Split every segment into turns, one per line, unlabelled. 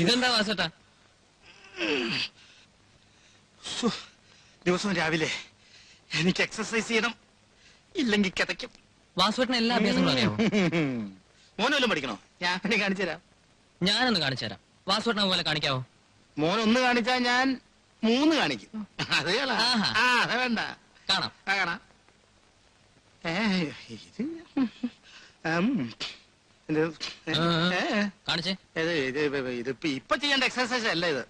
ഇതെന്താ വാസേട്ടാ?
ദിവസവും രാവിലെ എനിക്ക് എക്സസൈസ് ചെയ്യണം, ഇല്ലെങ്കിൽ കിതയ്ക്കും.
വാസുവേട്ടന് എല്ലാ അഭ്യാസങ്ങളും അറിയാമോ?
മോനൊന്നും പഠിക്കണോ? ഞാൻ കാണിച്ചു തരാം.
ഞാനൊന്ന് കാണിച്ചു തരാം. വാസുവേട്ടനെ പോലെ കാണിക്കാവോ?
മോനൊന്ന് കാണിച്ചാൽ ഞാൻ 3 കാണിക്കും. അത് വേണ്ട,
കാണാം.
കാണാം.
കാണിച്ചേ.
ഇതിപ്പോ ഇപ്പൊ ചെയ്യേണ്ട എക്സസൈസ് അല്ല ഇത്.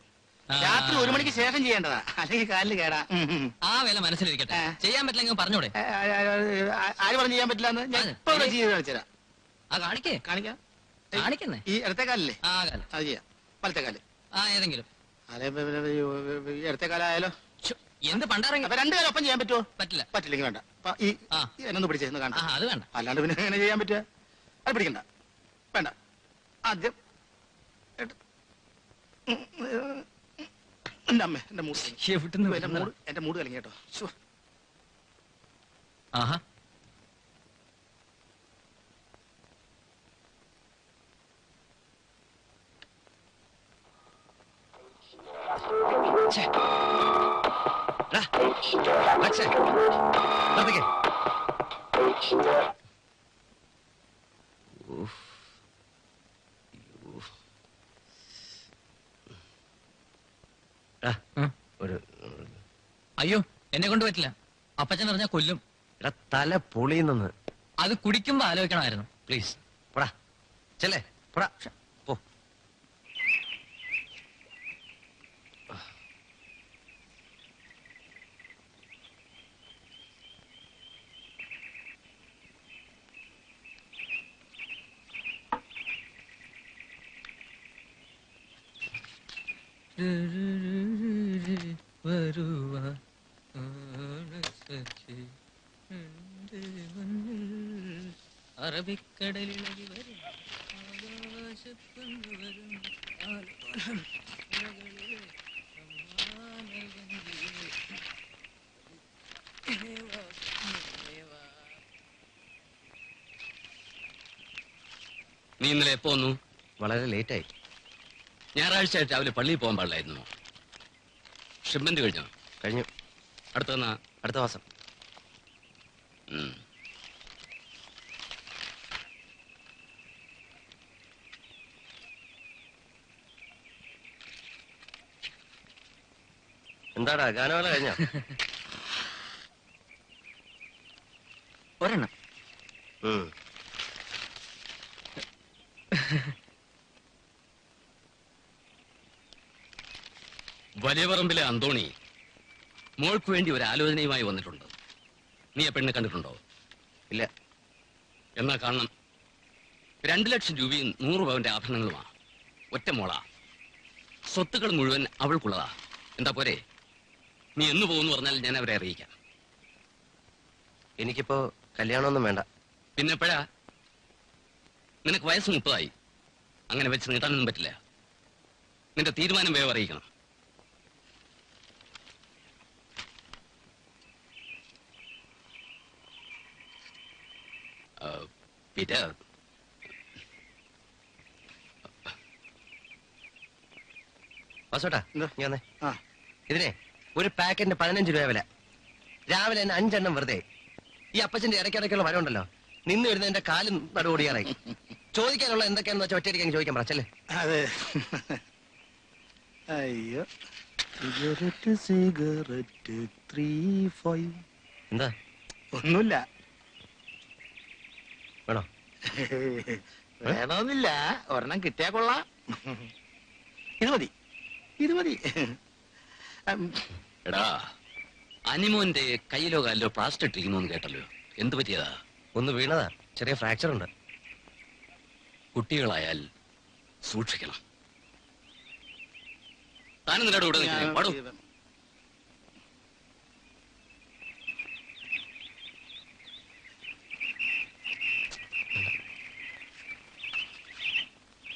രാത്രി 1 മണിക്ക് ശേഷം ചെയ്യേണ്ടതാ, അല്ലെങ്കിൽ കാലിന് കേടാ.
ആ വില മനസ്സിലിരിക്കട്ടെ. ചെയ്യാൻ പറ്റില്ലെങ്കിൽ പറഞ്ഞൂടെ?
ആര് പറഞ്ഞു ചെയ്യാൻ പറ്റില്ല? ഞാൻ ഇപ്പൊ ഇവിടെ ചെയ്ത് കാണിച്ചുതരാം. കാണിക്കാം.
കാണിക്കുന്നേ
ഈ ഇടത്തെ കാലല്ലേ?
ആ കാലം
അത് ചെയ്യാം. വലത്തെ കാല്
ഏതെങ്കിലും.
ഇടത്തെ കാലായാലോ?
എന്ത് പണ്ടാറങ്ങി?
അപ്പൊ 2 കാലം ഒപ്പം ചെയ്യാൻ പറ്റുമോ?
പറ്റില്ല.
പറ്റില്ലെങ്കിൽ വേണ്ട. ഈ എന്നൊന്ന് പിടിച്ചേന്ന് കാണാം.
അത് വേണ്ട.
അല്ലാണ്ട് പിന്നെ എങ്ങനെ ചെയ്യാൻ പറ്റുക? അത് പിടിക്കണ്ട, വേണ്ട. ആദ്യം എന്റെ അമ്മ, എന്റെ മൂട് കലങ്ങി കേട്ടോ.
ആഹാ, അയ്യോ എന്നെ കൊണ്ട് പറ്റില്ല. അപ്പച്ചൻ അറിഞ്ഞാ കൊല്ലും.
തല പൊളിയുന്നെന്ന്.
അത് കുടിക്കുമ്പോ ആലോചിക്കണമായിരുന്നു.
പ്ലീസ് പോടാ, ചെല്ലേ പോടാ, പോ.
അറബിക്കടലിൽ
നീ ഇന്നലെ എപ്പോ വന്നു?
വളരെ ലേറ്റായി.
ഞായറാഴ്ച രാവിലെ പള്ളിയിൽ പോകാൻ പാടില്ലായിരുന്നു. ഷിപ്മെന്റ് കഴിഞ്ഞോ?
കഴിഞ്ഞു.
അടുത്ത മാസം.
എന്താടാ ഗാനമേള കഴിഞ്ഞോ?
ഒരെണ്ണം.
വലിയ പറമ്പിലെ അന്തോണി മോൾക്ക് വേണ്ടി ഒരു ആലോചനയുമായി വന്നിട്ടുണ്ട്. നീ ആ പെണ്ണ് കണ്ടിട്ടുണ്ടോ?
ഇല്ല.
എന്നാ കാണണം. 2 ലക്ഷം രൂപയും 100 പവന്റെ ആഭരണങ്ങളുമാ. ഒറ്റ മോളാ. സ്വത്തുക്കൾ മുഴുവൻ അവൾക്കുള്ളതാ. എന്താ പോരെ? നീ എന്ന് പോകുന്നു പറഞ്ഞാൽ ഞാൻ അവരെ അറിയിക്കാം.
എനിക്കിപ്പോ കല്യാണമൊന്നും വേണ്ട.
പിന്നെ എപ്പോഴാ? നിനക്ക് വയസ്സ് 30 അങ്ങനെ വെച്ച് നീട്ടാനൊന്നും പറ്റില്ല. നിന്റെ തീരുമാനം വേഗം അറിയിക്കണം. പീറ്റർ,
വാസോട്ടാ ഞാൻ ഇതിനെ ഒരു പാക്കറ്റിന് 15 രൂപ വില. രാവിലെ തന്നെ 5 എണ്ണം വെറുതെ. ഈ അപ്പച്ചന്റെ ഇടയ്ക്കിടയ്ക്കുള്ള വരവുണ്ടല്ലോ, നിന്ന് വരുന്ന എന്റെ കാലും നടുവോടിയാറായി. ചോദിക്കാനുള്ള എന്തൊക്കെയാണെന്ന് വെച്ചാൽ ഒറ്റയടിക്കാൻ ചോദിക്കാൻ പറച്ചല്ലേ.
അതെ. അയ്യോ, സിഗരറ്റ് 3-5.
എന്താ?
ഒന്നുമില്ല.
വേണോ?
വേണമെന്നില്ല, ഒരെണ്ണം കിട്ടിയാ കൊള്ളാം. ഇത് മതി.
എടാ, അനിമോന്റെ കയ്യിലോ കാലിലോ പ്ലാസ്റ്റർ ഇട്ടിരിക്കുന്നു കേട്ടല്ലോ. എന്ത് പറ്റിയതാ?
ഒന്ന് വീണതാ, ചെറിയ ഫ്രാക്ചർ ഉണ്ട്.
കുട്ടികളായാൽ സൂക്ഷിക്കണം. താനും നിന്നോട് കൂടെ നിൽക്കണം.